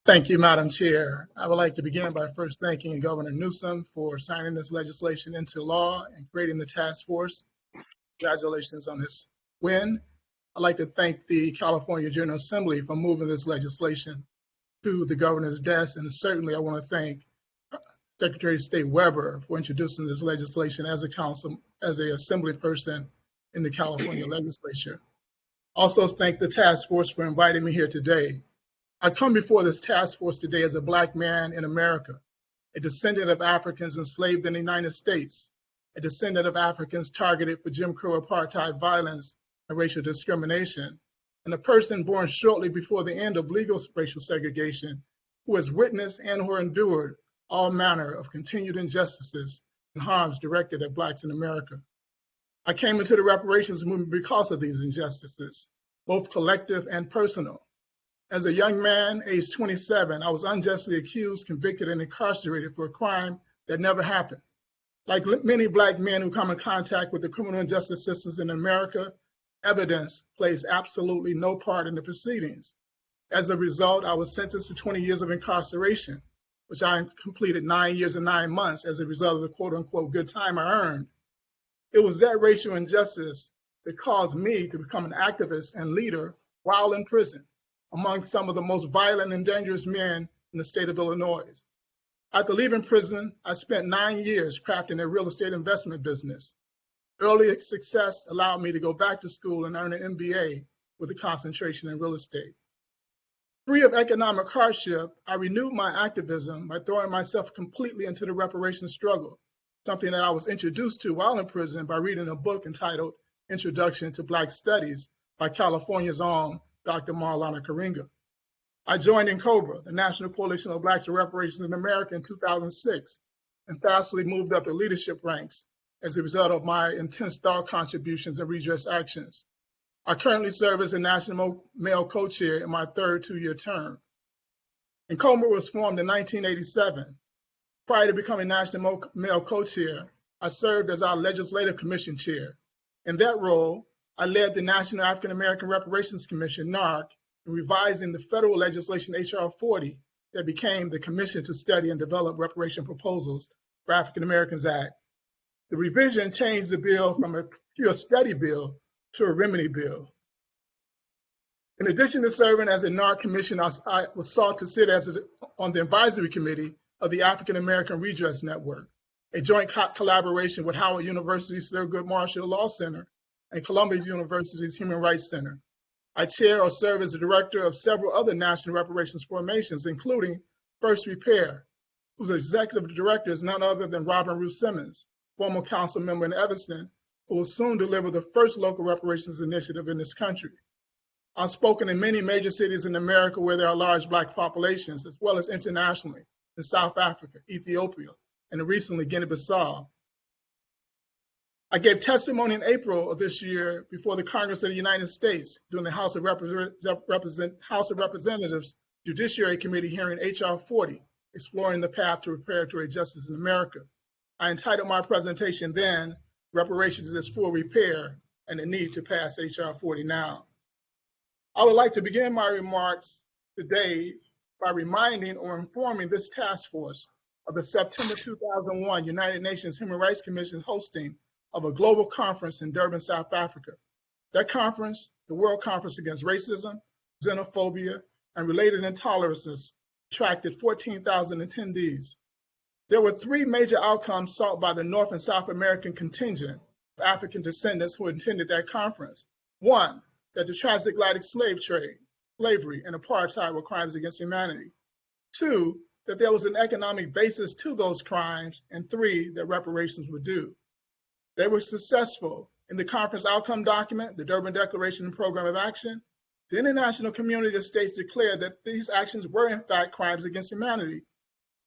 Thank you, Madam Chair. I would like to begin by first thanking Governor Newsom for signing this legislation into law and creating the task force. Congratulations on this win. I'd like to thank the California General Assembly for moving this legislation to the governor's desk, and certainly I want to thank Secretary of State Weber for introducing this legislation as an assembly person in the California legislature. Also thank the task force for inviting me here today. I come before this task force today as a Black man in America, a descendant of Africans enslaved in the United States, a descendant of Africans targeted for Jim Crow apartheid violence and racial discrimination, and a person born shortly before the end of legal racial segregation who has witnessed and/or endured all manner of continued injustices and harms directed at Blacks in America. I came into the reparations movement because of these injustices, both collective and personal. As a young man, aged 27, I was unjustly accused, convicted, and incarcerated for a crime that never happened. Like many Black men who come in contact with the criminal justice systems in America, evidence plays absolutely no part in the proceedings. As a result, I was sentenced to 20 years of incarceration, which I completed 9 years and 9 months as a result of the quote unquote good time I earned. It was that racial injustice that caused me to become an activist and leader while in prison, among some of the most violent and dangerous men in the state of Illinois. After leaving prison, I spent 9 years crafting a real estate investment business. Early success allowed me to go back to school and earn an MBA with a concentration in real estate. Free of economic hardship, I renewed my activism by throwing myself completely into the reparations struggle, something that I was introduced to while in prison by reading a book entitled Introduction to Black Studies by California's own Dr. Maulana Karenga. I joined NCOBRA, the National Coalition of Blacks for Reparations in America, in 2006, and fastly moved up the leadership ranks as a result of my intense thought contributions and redress actions. I currently serve as a national male co-chair in my third 2-year term. NCOBRA was formed in 1987. Prior to becoming national male co-chair, I served as our legislative commission chair. In that role, I led the National African American Reparations Commission, NARC, in revising the federal legislation HR 40 that became the Commission to Study and Develop Reparation Proposals for African Americans Act. The revision changed the bill from a pure study bill to a remedy bill. In addition to serving as a NARC commission, I was sought to sit on the advisory committee of the African American Redress Network, a joint collaboration with Howard University's Thurgood Marshall Law Center and Columbia University's Human Rights Center. I chair or serve as the director of several other national reparations formations, including First Repair, whose executive director is none other than Robin Ruth Simmons, former council member in Evanston, who will soon deliver the first local reparations initiative in this country. I've spoken in many major cities in America where there are large Black populations, as well as internationally in South Africa, Ethiopia, and recently Guinea-Bissau. I gave testimony in April of this year before the Congress of the United States during the House of Representatives Judiciary Committee hearing HR 40, exploring the path to reparatory justice in America. I entitled my presentation then, Reparations is for Repair and the Need to Pass HR 40 Now. I would like to begin my remarks today by reminding or informing this task force of the September 2001 United Nations Human Rights Commission's hosting of a global conference in Durban, South Africa. That conference, the World Conference Against Racism, Xenophobia, and Related Intolerances, attracted 14,000 attendees. There were 3 major outcomes sought by the North and South American contingent of African descendants who attended that conference. 1, that the transatlantic slave trade, slavery, and apartheid were crimes against humanity. 2, that there was an economic basis to those crimes. And 3, that reparations were due. They were successful. In the conference outcome document, the Durban Declaration and Program of Action, the international community of states declared that these actions were in fact crimes against humanity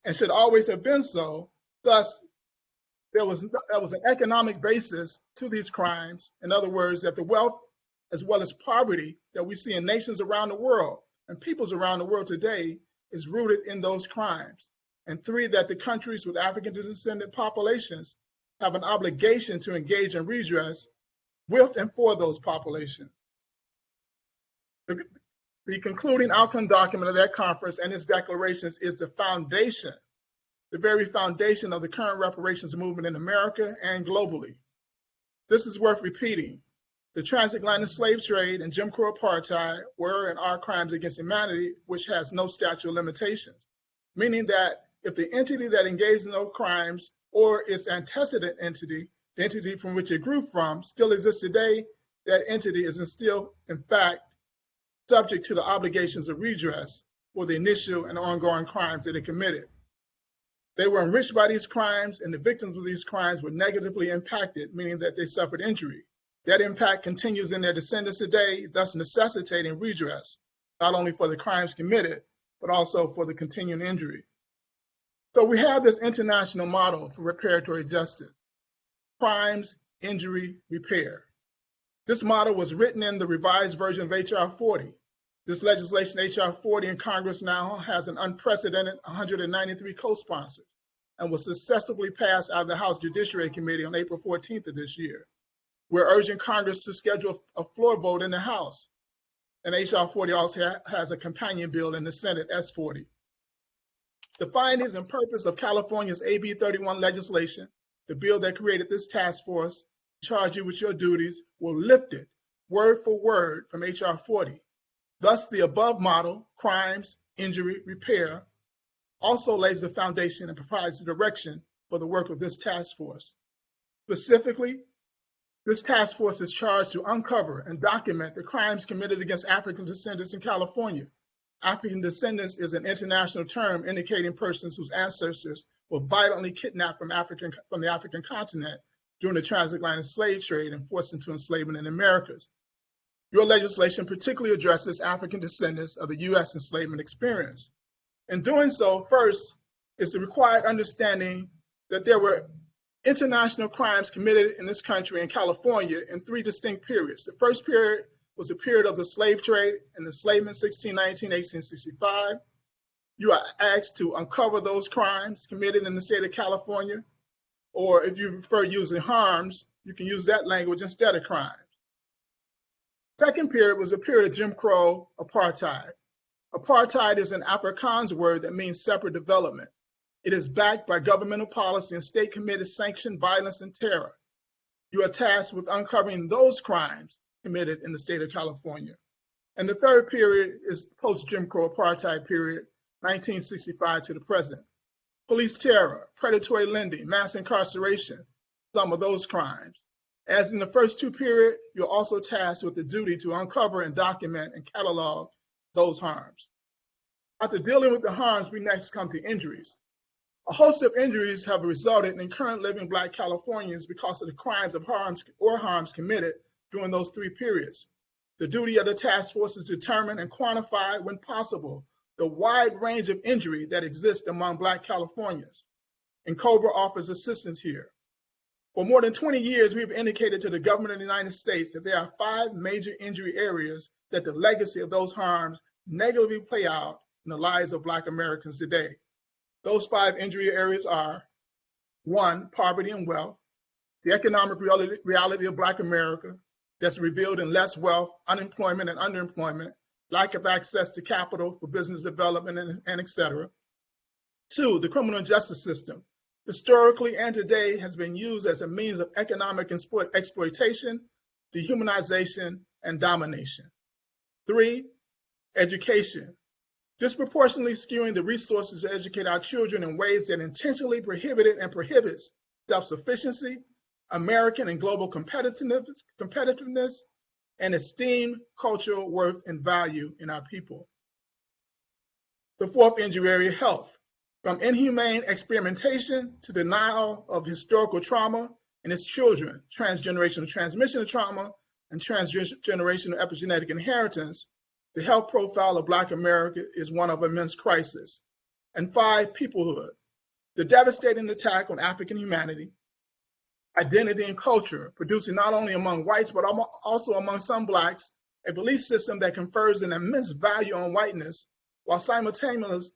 and should always have been so. Thus, there was an economic basis to these crimes. In other words, that the wealth as well as poverty that we see in nations around the world and peoples around the world today is rooted in those crimes. And 3, that the countries with African descendant populations have an obligation to engage in redress with and for those populations. The concluding outcome document of that conference and its declarations is the foundation, the very foundation of the current reparations movement in America and globally. This is worth repeating. The transatlantic slave trade and Jim Crow apartheid were and are crimes against humanity, which has no statute of limitations, meaning that if the entity that engaged in those crimes or its antecedent entity, the entity from which it grew from, still exists today, that entity is still, in fact, subject to the obligations of redress for the initial and ongoing crimes that it committed. They were enriched by these crimes, and the victims of these crimes were negatively impacted, meaning that they suffered injury. That impact continues in their descendants today, thus necessitating redress, not only for the crimes committed, but also for the continuing injury. So we have this international model for reparatory justice: crimes, injury, repair. This model was written in the revised version of H.R. 40. This legislation, H.R. 40, in Congress now has an unprecedented 193 co-sponsors and was successfully passed out of the House Judiciary Committee on April 14th of this year. We're urging Congress to schedule a floor vote in the House. And H.R. 40 also has a companion bill in the Senate, S-40. The findings and purpose of California's AB 31 legislation, the bill that created this task force, charge you with your duties, were lifted word for word from H.R. 40. Thus, the above model, crimes, injury, repair, also lays the foundation and provides the direction for the work of this task force. Specifically, this task force is charged to uncover and document the crimes committed against African descendants in California. African descendants is an international term indicating persons whose ancestors were violently kidnapped from the African continent during the transatlantic slave trade and forced into enslavement in the Americas. Your legislation particularly addresses African descendants of the U.S. enslavement experience. In doing so, first is the required understanding that there were international crimes committed in this country in California in three distinct periods. The first period was the period of the slave trade and enslavement, 1619, 1865. You are asked to uncover those crimes committed in the state of California, or if you prefer using harms, you can use that language instead of crimes. Second period was a period of Jim Crow apartheid. Apartheid is an Afrikaans word that means separate development. It is backed by governmental policy and state-committed sanctioned violence and terror. You are tasked with uncovering those crimes committed in the state of California. And the third period is post-Jim Crow apartheid period, 1965 to the present. Police terror, predatory lending, mass incarceration, some of those crimes. As in the first two periods, you're also tasked with the duty to uncover and document and catalog those harms. After dealing with the harms, we next come to injuries. A host of injuries have resulted in current living Black Californians because of the crimes of harms committed during those three periods. The duty of the task force is to determine and quantify, when possible, the wide range of injury that exists among Black Californians. And COBRA offers assistance here. For more than 20 years, we've indicated to the government of the United States that there are 5 major injury areas that the legacy of those harms negatively play out in the lives of Black Americans today. Those 5 injury areas are: 1, poverty and wealth, the economic reality of Black America that's revealed in less wealth, unemployment and underemployment, lack of access to capital for business development, and et cetera. 2, the criminal justice system, historically and today has been used as a means of economic exploitation, dehumanization, and domination. 3, education, disproportionately skewing the resources to educate our children in ways that intentionally prohibited and prohibits self-sufficiency, American and global competitiveness, and esteem, cultural worth, and value in our people. The 4th injury area, health, from inhumane experimentation to denial of historical trauma and its children, transgenerational transmission of trauma, and transgenerational epigenetic inheritance, the health profile of Black America is one of immense crisis. And 5, peoplehood, the devastating attack on African humanity, identity and culture, producing not only among whites, but also among some Blacks, a belief system that confers an immense value on whiteness while simultaneously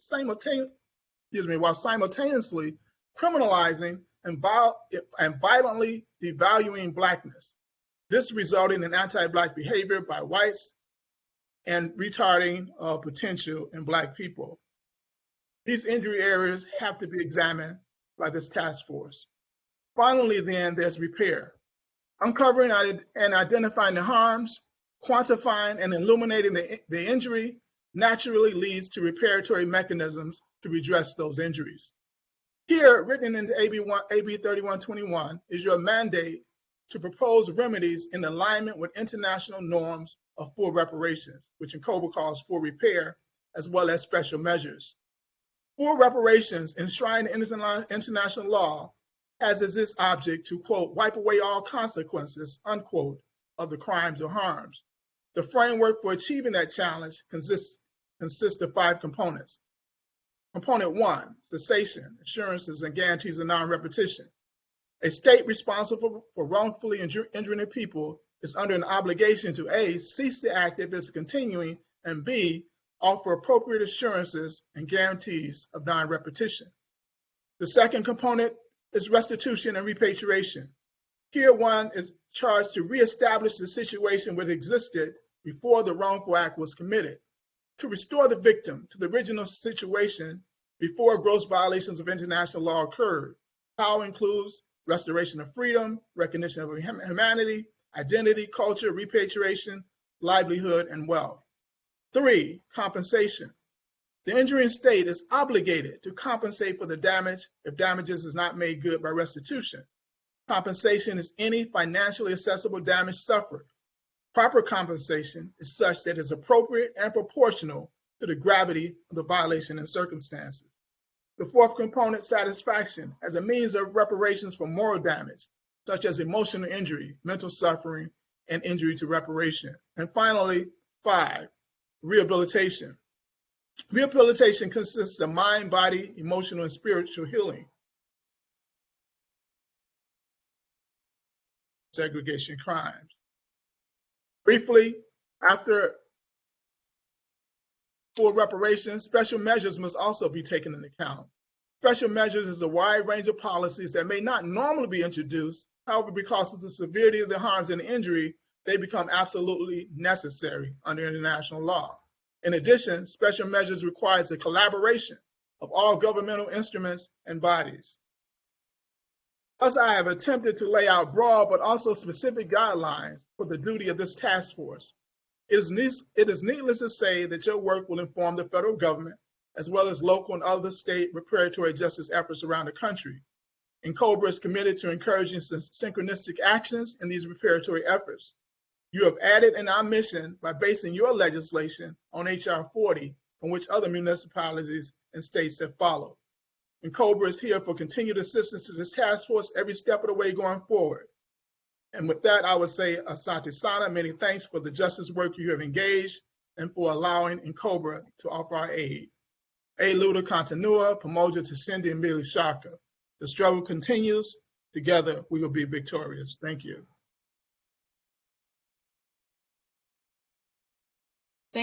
criminalizing and violently devaluing Blackness. This resulting in anti-Black behavior by whites and retarding potential in Black people. These injury areas have to be examined by this task force. Finally, then, there's repair. Uncovering and identifying the harms, quantifying and illuminating the injury naturally leads to reparatory mechanisms to redress those injuries. Here, written into AB 3121, is your mandate to propose remedies in alignment with international norms of full reparations, which NCOBRA calls full repair, as well as special measures. Full reparations enshrined in international law has as its object to, quote, wipe away all consequences, unquote, of the crimes or harms. The framework for achieving that challenge consists of 5 components. Component 1, cessation, assurances, and guarantees of non-repetition. A state responsible for wrongfully injuring a people is under an obligation to A, cease the act if it's continuing, and B, offer appropriate assurances and guarantees of non-repetition. The second component is restitution and repatriation. Here, one is charged to reestablish the situation which existed before the wrongful act was committed, to restore the victim to the original situation before gross violations of international law occurred. How includes restoration of freedom, recognition of humanity, identity, culture, repatriation, livelihood, and wealth. 3, compensation. The injuring state is obligated to compensate for the damage if damages is not made good by restitution. Compensation is any financially accessible damage suffered. Proper compensation is such that it is appropriate and proportional to the gravity of the violation and circumstances. The fourth component, satisfaction, as a means of reparations for moral damage, such as emotional injury, mental suffering, and injury to reparation. And finally, 5, rehabilitation. Rehabilitation consists of mind, body, emotional, and spiritual healing. Segregation crimes. Briefly, after full reparations, special measures must also be taken into account. Special measures is a wide range of policies that may not normally be introduced. However, because of the severity of the harms and injury, they become absolutely necessary under international law. In addition, special measures requires the collaboration of all governmental instruments and bodies. Thus, I have attempted to lay out broad but also specific guidelines for the duty of this task force. It is needless to say that your work will inform the federal government, as well as local and other state reparatory justice efforts around the country. NCOBRA is committed to encouraging synchronistic actions in these reparatory efforts. You have added in our mission by basing your legislation on HR 40, from which other municipalities and states have followed. NCOBRA is here for continued assistance to this task force every step of the way going forward. And with that, I would say, Asante Sana, many thanks for the justice work you have engaged and for allowing NCOBRA to offer our aid. A Luda Continua, Pamoja Tashindi, and Billy Shaka. The struggle continues. Together, we will be victorious. Thank you.